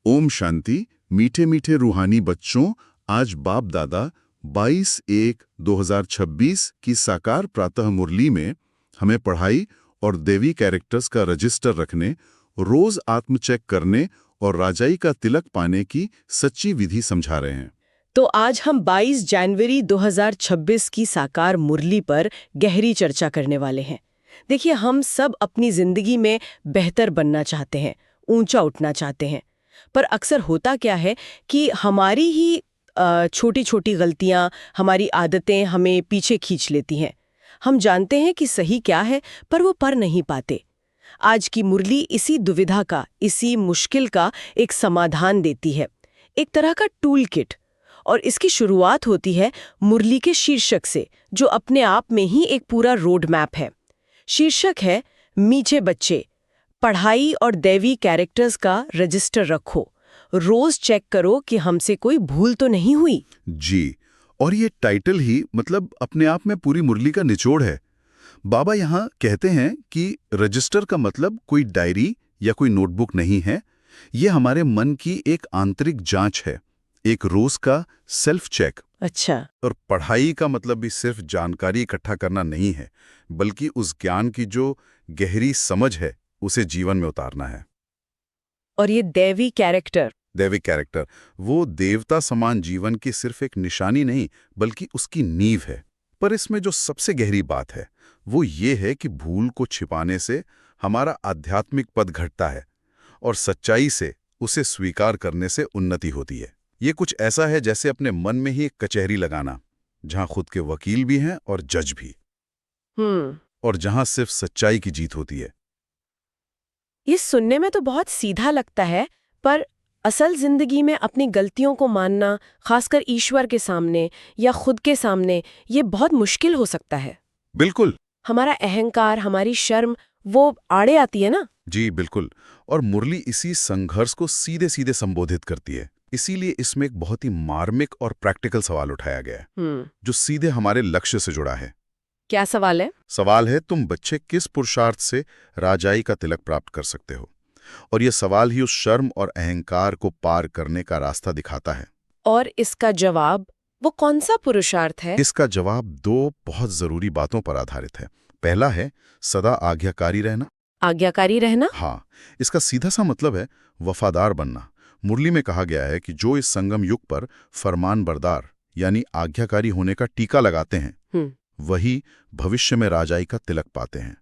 ओम शांति। मीठे मीठे रूहानी बच्चों, आज बाप दादा 22/1/2026 की साकार प्रातः मुरली में हमें पढ़ाई और देवी कैरेक्टर्स का रजिस्टर रखने, रोज आत्मचेक करने और राजाई का तिलक पाने की सच्ची विधि समझा रहे हैं। तो आज हम 22 जनवरी 2026 की साकार मुरली पर गहरी चर्चा करने वाले हैं। देखिए, हम सब अपनी जिंदगी में बेहतर बनना चाहते हैं, ऊंचा उठना चाहते हैं, पर अक्सर होता क्या है कि हमारी ही छोटी छोटी गलतियां, हमारी आदतें हमें पीछे खींच लेती हैं। हम जानते हैं कि सही क्या है, पर वो पर नहीं पाते। आज की मुरली इसी दुविधा का, इसी मुश्किल का एक समाधान देती है, एक तरह का टूल किट। और इसकी शुरुआत होती है मुरली के शीर्षक से, जो अपने आप में ही एक पूरा रोड मैप है। शीर्षक है, मीठे बच्चे, पढ़ाई और दैवी कैरेक्टर्स का रजिस्टर रखो, रोज चेक करो कि हमसे कोई भूल तो नहीं हुई। जी, और ये टाइटल ही मतलब अपने आप में पूरी मुरली का निचोड़ है। बाबा यहाँ कहते हैं कि रजिस्टर का मतलब कोई डायरी या कोई नोटबुक नहीं है, ये हमारे मन की एक आंतरिक जांच है, एक रोज का सेल्फ चेक। अच्छा। और पढ़ाई का मतलब भी सिर्फ जानकारी इकट्ठा करना नहीं है, बल्कि उस ज्ञान की जो गहरी समझ है उसे जीवन में उतारना है। और ये दैवी कैरेक्टर, दैविक कैरेक्टर, वो देवता समान जीवन की सिर्फ एक निशानी नहीं, बल्कि उसकी नींव है। पर इसमें जो सबसे गहरी बात है वो ये है कि भूल को छिपाने से हमारा आध्यात्मिक पद घटता है और सच्चाई से उसे स्वीकार करने से उन्नति होती है। ये कुछ ऐसा है जैसे अपने मन में ही एक कचहरी लगाना, जहां खुद के वकील भी हैं और जज भी, और जहां सिर्फ सच्चाई की जीत होती है। ये सुनने में तो बहुत सीधा लगता है, पर असल जिंदगी में अपनी गलतियों को मानना, खासकर ईश्वर के सामने या खुद के सामने, ये बहुत मुश्किल हो सकता है। बिल्कुल। हमारा अहंकार, हमारी शर्म, वो आड़े आती है ना। जी बिल्कुल। और मुरली इसी संघर्ष को सीधे सीधे संबोधित करती है। इसीलिए इसमें एक बहुत ही मार्मिक और प्रैक्टिकल सवाल उठाया गया है, जो सीधे हमारे लक्ष्य से जुड़ा है। क्या सवाल है? सवाल है, तुम बच्चे किस पुरुषार्थ से राजाई का तिलक प्राप्त कर सकते हो? और यह सवाल ही उस शर्म और अहंकार को पार करने का रास्ता दिखाता है। और इसका जवाब, वो कौन सा पुरुषार्थ है? इसका जवाब दो बहुत जरूरी बातों पर आधारित है। पहला है सदा आज्ञाकारी रहना। आज्ञाकारी रहना? हाँ, इसका सीधा सा मतलब है वफादार बनना। मुरली में कहा गया है कि जो इस संगम युग पर फरमान बरदार यानी आज्ञाकारी होने का टीका लगाते हैं, वही भविष्य में राजाई का तिलक पाते हैं।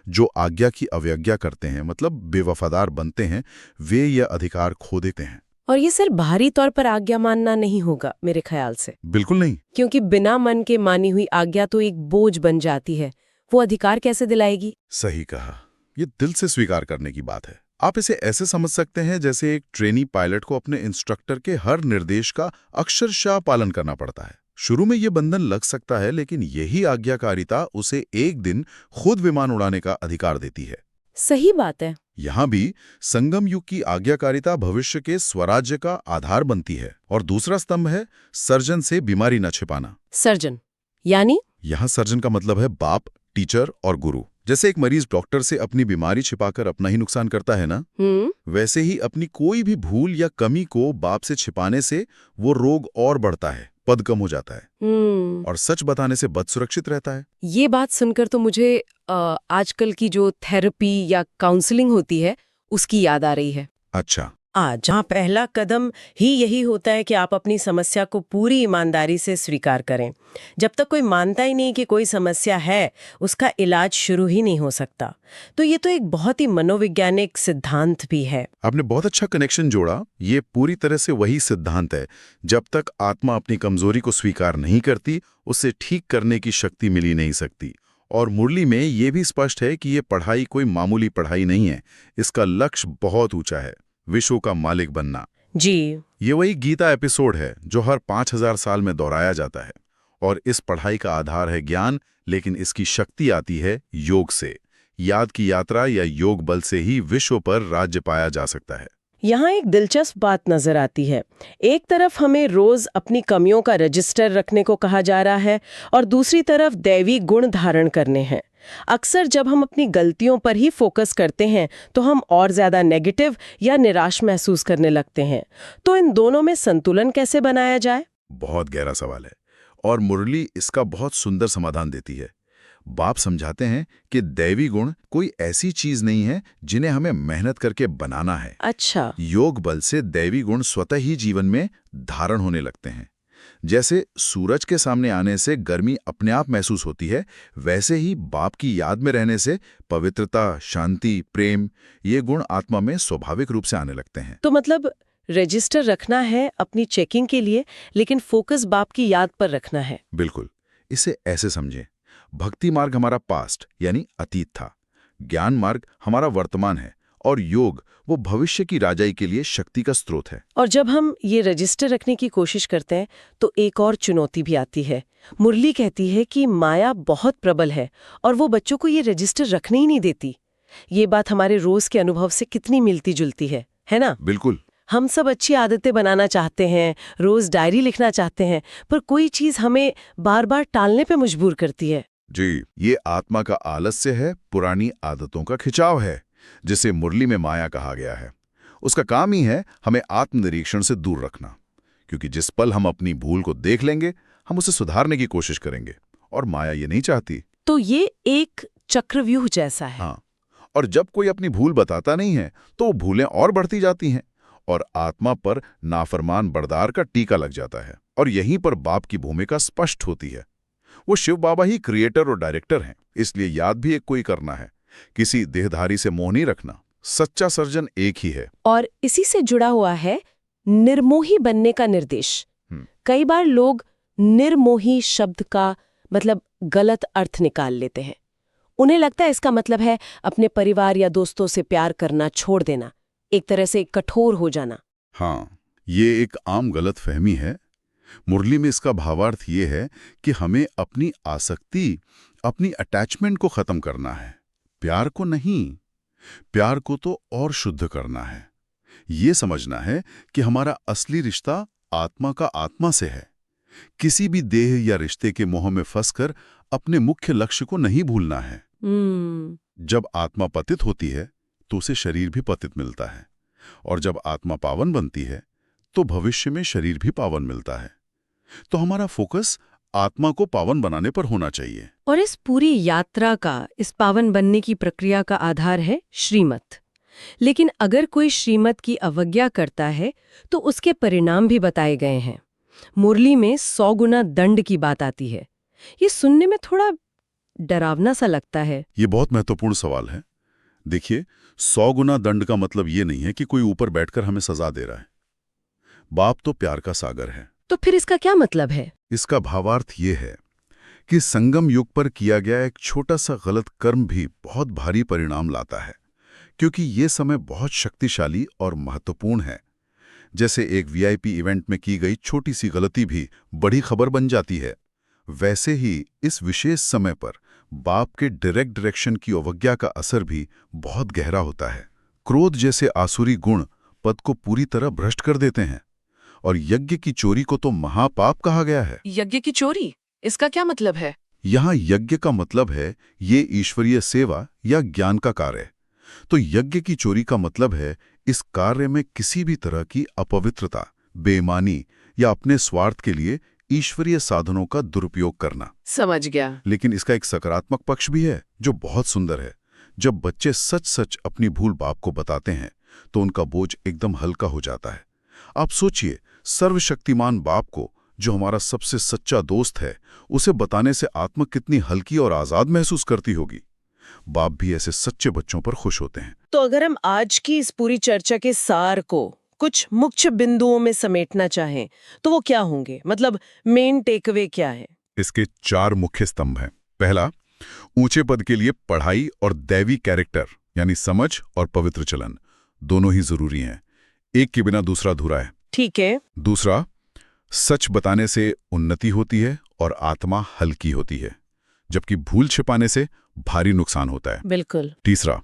जो आज्ञा की अवज्ञा करते हैं, मतलब बेवफादार बनते हैं, वे यह अधिकार खो देते हैं। और ये सिर्फ बाहरी तौर पर आज्ञा मानना नहीं होगा मेरे ख्याल से। बिल्कुल नहीं। क्योंकि बिना मन के मानी हुई आज्ञा तो एक बोझ बन जाती है, वो अधिकार कैसे दिलाएगी? सही कहा, ये दिल से स्वीकार करने की बात है। आप इसे ऐसे समझ सकते हैं जैसे एक ट्रेनी पायलट को अपने इंस्ट्रक्टर के हर निर्देश का अक्षरशः पालन करना पड़ता है। शुरू में ये बंधन लग सकता है, लेकिन यही आज्ञाकारिता उसे एक दिन खुद विमान उड़ाने का अधिकार देती है। सही बात है। यहाँ भी संगम युग की आज्ञाकारिता भविष्य के स्वराज्य का आधार बनती है। और दूसरा स्तंभ है सर्जन से बीमारी न छिपाना। सर्जन यानी? यहाँ सर्जन का मतलब है बाप, टीचर और गुरु। जैसे एक मरीज डॉक्टर से अपनी बीमारी छिपाकर अपना ही नुकसान करता है ना, वैसे ही अपनी कोई भी भूल या कमी को बाप से छिपाने से वो रोग और बढ़ता है, पद कम हो जाता है, और सच बताने से बद सुरक्षित रहता है। ये बात सुनकर तो मुझे आजकल की जो थेरेपी या काउंसलिंग होती है उसकी याद आ रही है। अच्छा। जहाँ पहला कदम ही यही होता है कि आप अपनी समस्या को पूरी ईमानदारी से स्वीकार करें। जब तक कोई मानता ही नहीं कि कोई समस्या है, उसका इलाज शुरू ही नहीं हो सकता। तो ये तो एक बहुत ही मनोवैज्ञानिक सिद्धांत भी है। आपने बहुत अच्छा कनेक्शन जोड़ा। ये पूरी तरह से वही सिद्धांत है। जब तक आत्मा अपनी कमजोरी को स्वीकार नहीं करती, उसे ठीक करने की शक्ति मिल ही नहीं सकती। और मुरली में ये भी स्पष्ट है कि ये पढ़ाई कोई मामूली पढ़ाई नहीं है। इसका लक्ष्य बहुत ऊंचा है, विश्व का मालिक बनना। जी। ये वही गीता एपिसोड है जो हर 5000 साल में दोहराया जाता है। और इस पढ़ाई का आधार है ज्ञान, लेकिन इसकी शक्ति आती है योग से। याद की यात्रा या योग बल से ही विश्व पर राज्य पाया जा सकता है। यहाँ एक दिलचस्प बात नजर आती है। एक तरफ हमें रोज अपनी कमियों का रजिस्टर रखने को कहा जा रहा है और दूसरी तरफ दैवी गुण धारण करने हैं। अक्सर जब हम अपनी गलतियों पर ही फोकस करते हैं तो हम और ज्यादा नेगेटिव या निराश महसूस करने लगते हैं। तो इन दोनों में संतुलन कैसे बनाया जाए? बहुत गहरा सवाल है और मुरली इसका बहुत सुंदर समाधान देती है। बाप समझाते हैं कि दैवी गुण कोई ऐसी चीज नहीं है जिन्हें हमें मेहनत करके बनाना है। अच्छा। योग बल से दैवी गुण स्वतः ही जीवन में धारण होने लगते हैं। जैसे सूरज के सामने आने से गर्मी अपने आप महसूस होती है, वैसे ही बाप की याद में रहने से पवित्रता, शांति, प्रेम ये गुण आत्मा में स्वाभाविक रूप से आने लगते हैं। तो मतलब रजिस्टर रखना है अपनी चेकिंग के लिए, लेकिन फोकस बाप की याद पर रखना है। बिल्कुल। इसे ऐसे समझें, भक्ति मार्ग हमारा पास्ट यानी अतीत था, ज्ञान मार्ग हमारा वर्तमान है और योग वो भविष्य की राजाई के लिए शक्ति का स्रोत है। और जब हम ये रजिस्टर रखने की कोशिश करते हैं तो एक और चुनौती भी आती है। मुरली कहती है कि माया बहुत प्रबल है और वो बच्चों को ये रजिस्टर रखने ही नहीं देती। ये बात हमारे रोज के अनुभव से कितनी मिलती जुलती है ना? बिल्कुल। हम सब अच्छी आदतें बनाना चाहते हैं, रोज डायरी लिखना चाहते हैं, पर कोई चीज हमें बार बार टालने पे मजबूर करती है। जी, ये आत्मा का आलस्य है, पुरानी आदतों का खिंचाव है, जिसे मुरली में माया कहा गया है। उसका काम ही है हमें आत्मनिरीक्षण से दूर रखना, क्योंकि जिस पल हम अपनी भूल को देख लेंगे हम उसे सुधारने की कोशिश करेंगे, और माया ये नहीं चाहती। तो ये एक चक्रव्यूह जैसा है। हाँ, और जब कोई अपनी भूल बताता नहीं है तो वो भूलें और बढ़ती जाती हैं और आत्मा पर नाफरमान बरदार का टीका लग जाता है। और यहीं पर बाप की भूमिका स्पष्ट होती है। वो शिव बाबा ही क्रिएटर और डायरेक्टर हैं, इसलिए याद भी एक कोई करना है। किसी देहधारी से मोह नहीं रखना, सच्चा सर्जन एक ही है। और इसी से जुड़ा हुआ है निर्मोही बनने का निर्देश। कई बार लोग निर्मोही शब्द का मतलब गलत अर्थ निकाल लेते हैं। उन्हें लगता है इसका मतलब है अपने परिवार या दोस्तों से प्यार करना छोड़ देना, एक तरह से कठोर हो जाना। हाँ, ये एक आम गलत फहमी है। मुरली में इसका भावार्थ ये है कि हमें अपनी आसक्ति, अपनी अटैचमेंट को खत्म करना है, प्यार को नहीं। प्यार को तो और शुद्ध करना है। ये समझना है कि हमारा असली रिश्ता आत्मा का आत्मा से है। किसी भी देह या रिश्ते के मोह में फंसकर अपने मुख्य लक्ष्य को नहीं भूलना है। जब आत्मा पतित होती है तो उसे शरीर भी पतित मिलता है, और जब आत्मा पावन बनती है तो भविष्य में शरीर भी पावन मिलता है। तो हमारा फोकस आत्मा को पावन बनाने पर होना चाहिए। और इस पूरी यात्रा का, इस पावन बनने की प्रक्रिया का आधार है श्रीमत। लेकिन अगर कोई श्रीमत की अवज्ञा करता है तो उसके परिणाम भी बताए गए हैं। मुरली में 100 गुना दंड की बात आती है। ये सुनने में थोड़ा डरावना सा लगता है। ये बहुत महत्वपूर्ण सवाल है। देखिए, 100 गुना दंड का मतलब ये नहीं है कि कोई ऊपर बैठकर हमें सजा दे रहा है। बाप तो प्यार का सागर है। तो फिर इसका क्या मतलब है? इसका भावार्थ ये है कि संगम युग पर किया गया एक छोटा सा गलत कर्म भी बहुत भारी परिणाम लाता है, क्योंकि ये समय बहुत शक्तिशाली और महत्वपूर्ण है। जैसे एक वीआईपी इवेंट में की गई छोटी सी गलती भी बड़ी खबर बन जाती है, वैसे ही इस विशेष समय पर बाप के डायरेक्ट डायरेक्शन की अवज्ञा का असर भी बहुत गहरा होता है। क्रोध जैसे आसुरी गुण पद को पूरी तरह भ्रष्ट कर देते हैं, और यज्ञ की चोरी को तो महापाप कहा गया है। यज्ञ की चोरी, इसका क्या मतलब है? यहाँ यज्ञ का मतलब है ये ईश्वरीय सेवा या ज्ञान का कार्य। तो यज्ञ की चोरी का मतलब है इस कार्य में किसी भी तरह की अपवित्रता, बेईमानी या अपने स्वार्थ के लिए ईश्वरीय साधनों का दुरुपयोग करना। समझ गया। लेकिन इसका एक सकारात्मक पक्ष भी है जो बहुत सुंदर है। जब बच्चे सच सच अपनी भूल बाप को बताते हैं तो उनका बोझ एकदम हल्का हो जाता है। आप सोचिए, सर्वशक्तिमान बाप को, जो हमारा सबसे सच्चा दोस्त है, उसे बताने से आत्मा कितनी हल्की और आजाद महसूस करती होगी। बाप भी ऐसे सच्चे बच्चों पर खुश होते हैं। तो अगर हम आज की इस पूरी चर्चा के सार को कुछ मुख्य बिंदुओं में समेटना चाहें तो वो क्या होंगे? मतलब मेन टेकअवे क्या है? इसके 4 मुख्य स्तंभ हैं। पहला, ऊंचे पद के लिए पढ़ाई और दैवी कैरेक्टर यानी समझ और पवित्र चलन दोनों ही जरूरी हैं। एक के बिना दूसरा अधूरा है। ठीक है। दूसरा, सच बताने से उन्नति होती है और आत्मा हल्की होती है, जबकि भूल छिपाने से भारी नुकसान होता है। बिल्कुल। तीसरा,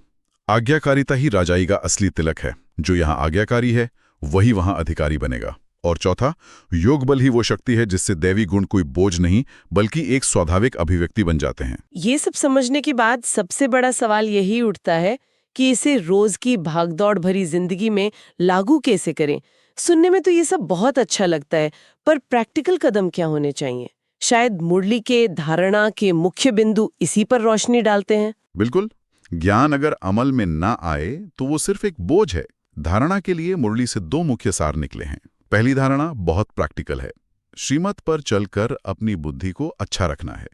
आज्ञाकारिता ही राजाई का असली तिलक है। जो यहाँ आज्ञाकारी है वही वहाँ अधिकारी बनेगा। और चौथा, योग बल ही वो शक्ति है जिससे दैवी गुण कोई बोझ नहीं बल्कि एक स्वाभाविक अभिव्यक्ति बन जाते हैं। ये सब समझने के बाद सबसे बड़ा सवाल यही उठता है कि इसे रोज की भागदौड़ भरी जिंदगी में लागू कैसे करें। सुनने में तो ये सब बहुत अच्छा लगता है, पर प्रैक्टिकल कदम क्या होने चाहिए? शायद मुरली के धारणा के मुख्य बिंदु इसी पर रोशनी डालते हैं। बिल्कुल। ज्ञान अगर अमल में ना आए तो वो सिर्फ एक बोझ है। धारणा के लिए मुरली से 2 मुख्य सार निकले हैं। पहली धारणा बहुत प्रैक्टिकल है। श्रीमत पर चलकर अपनी बुद्धि को अच्छा रखना है,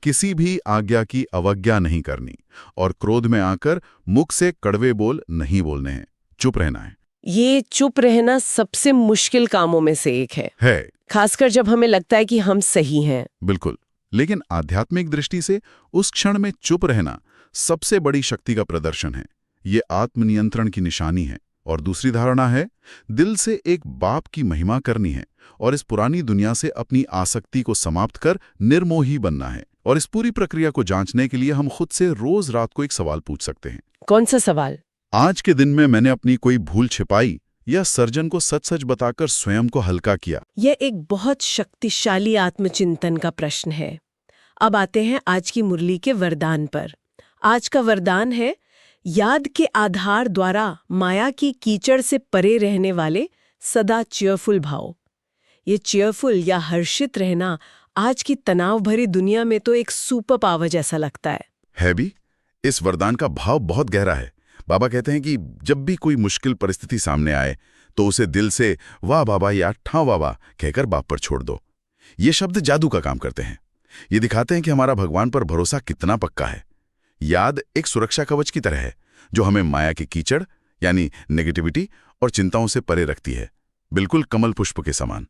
किसी भी आज्ञा की अवज्ञा नहीं करनी और क्रोध में आकर मुख से कड़वे बोल नहीं बोलने हैं, चुप रहना है। ये चुप रहना सबसे मुश्किल कामों में से एक है, खासकर जब हमें लगता है कि हम सही हैं। बिल्कुल। लेकिन आध्यात्मिक दृष्टि से उस क्षण में चुप रहना सबसे बड़ी शक्ति का प्रदर्शन है। ये आत्मनियंत्रण की निशानी है। और दूसरी धारणा है, दिल से एक बाप की महिमा करनी है और इस पुरानी दुनिया से अपनी आसक्ति को समाप्त कर निर्मोही बनना है। और इस पूरी प्रक्रिया को जांचने के लिए हम खुद से रोज रात को एक सवाल पूछ सकते हैं। कौन सा सवाल? आज के दिन में मैंने अपनी कोई भूल छिपाई या सर्जन को सच सच बताकर स्वयं को हल्का किया? यह एक बहुत शक्तिशाली आत्मचिंतन का प्रश्न है। अब आते हैं आज की मुरली के वरदान पर। आज का वरदान है, याद के आधार द्वारा माया की कीचड़ से परे रहने वाले सदा चेयरफुल भाव। ये चेयरफुल या हर्षित रहना आज की तनाव भरी दुनिया में तो एक सुपर पावर जैसा लगता है भी। इस वरदान का भाव बहुत गहरा है। बाबा कहते हैं कि जब भी कोई मुश्किल परिस्थिति सामने आए तो उसे दिल से वाह बाबा या ठा वाह कहकर बाप पर छोड़ दो। ये शब्द जादू का काम करते हैं। ये दिखाते हैं कि हमारा भगवान पर भरोसा कितना पक्का है। याद एक सुरक्षा कवच की तरह है जो हमें माया के कीचड़ यानी नेगेटिविटी और चिंताओं से परे रखती है, बिल्कुल कमल पुष्प के समान।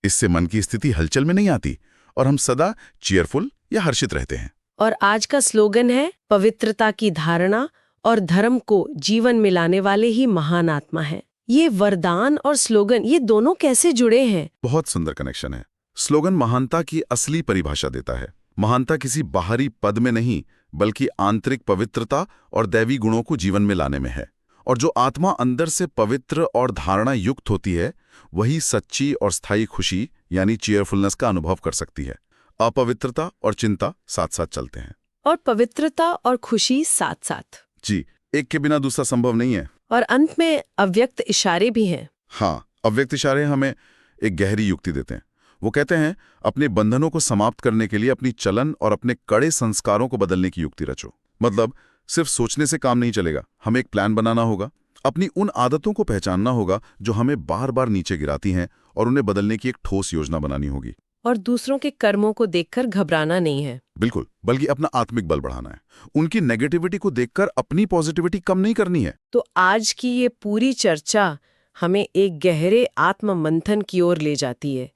इससे मन की स्थिति हलचल में नहीं आती और हम सदा चीयरफुल या हर्षित रहते हैं। और आज का स्लोगन है, पवित्रता की धारणा और धर्म को जीवन में लाने वाले ही महान आत्मा है। ये वरदान और स्लोगन, ये दोनों कैसे जुड़े हैं? बहुत सुंदर कनेक्शन है। स्लोगन महानता की असली परिभाषा देता है। महानता किसी बाहरी पद में नहीं बल्कि आंतरिक पवित्रता और दैवी गुणों को जीवन में लाने में है। और जो आत्मा अंदर से पवित्र और धारणा युक्त होती है वही सच्ची और स्थायी खुशी यानी चीयरफुलनेस का अनुभव कर सकती है। अपवित्रता और चिंता साथ साथ चलते हैं। और पवित्रता और खुशी साथ साथ। जी, एक के बिना दूसरा संभव नहीं है। और अंत में अव्यक्त इशारे भी हैं। हाँ, अव्यक्त इशारे हमें एक गहरी युक्ति देते हैं। वो कहते हैं, अपने बंधनों को समाप्त करने के लिए अपनी चलन और अपने कड़े संस्कारों को बदलने की युक्ति रचो। मतलब सिर्फ सोचने से काम नहीं चलेगा, हमें एक प्लान बनाना होगा, अपनी उन आदतों को पहचानना होगा जो हमें बार बार नीचे गिराती हैं और उन्हें बदलने की एक ठोस योजना बनानी होगी। और दूसरों के कर्मों को देखकर घबराना नहीं है। बिल्कुल, बल्कि अपना आत्मिक बल बढ़ाना है। उनकी नेगेटिविटी को देखकर अपनी पॉजिटिविटी कम नहीं करनी है। तो आज की ये पूरी चर्चा हमें एक गहरे आत्म मंथन की ओर ले जाती है।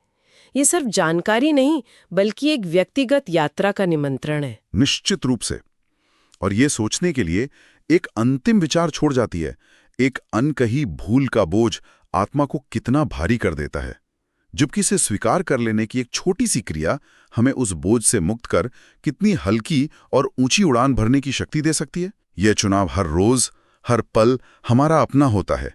ये सिर्फ जानकारी नहीं बल्कि एक व्यक्तिगत यात्रा का निमंत्रण है। निश्चित रूप से। और ये सोचने के लिए एक अंतिम विचार छोड़ जाती है, एक अनकही भूल का बोझ आत्मा को कितना भारी कर देता है, जबकि इसे स्वीकार कर लेने की एक छोटी सी क्रिया हमें उस बोझ से मुक्त कर कितनी हल्की और ऊंची उड़ान भरने की शक्ति दे सकती है। यह चुनाव हर रोज हर पल हमारा अपना होता है।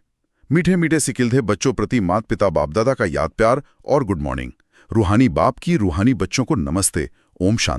मीठे मीठे सिकिल्धे बच्चों प्रति माता पिता बाप दादा का याद प्यार और गुड मॉर्निंग। रूहानी बाप की रूहानी बच्चों को नमस्ते। ओम शांति।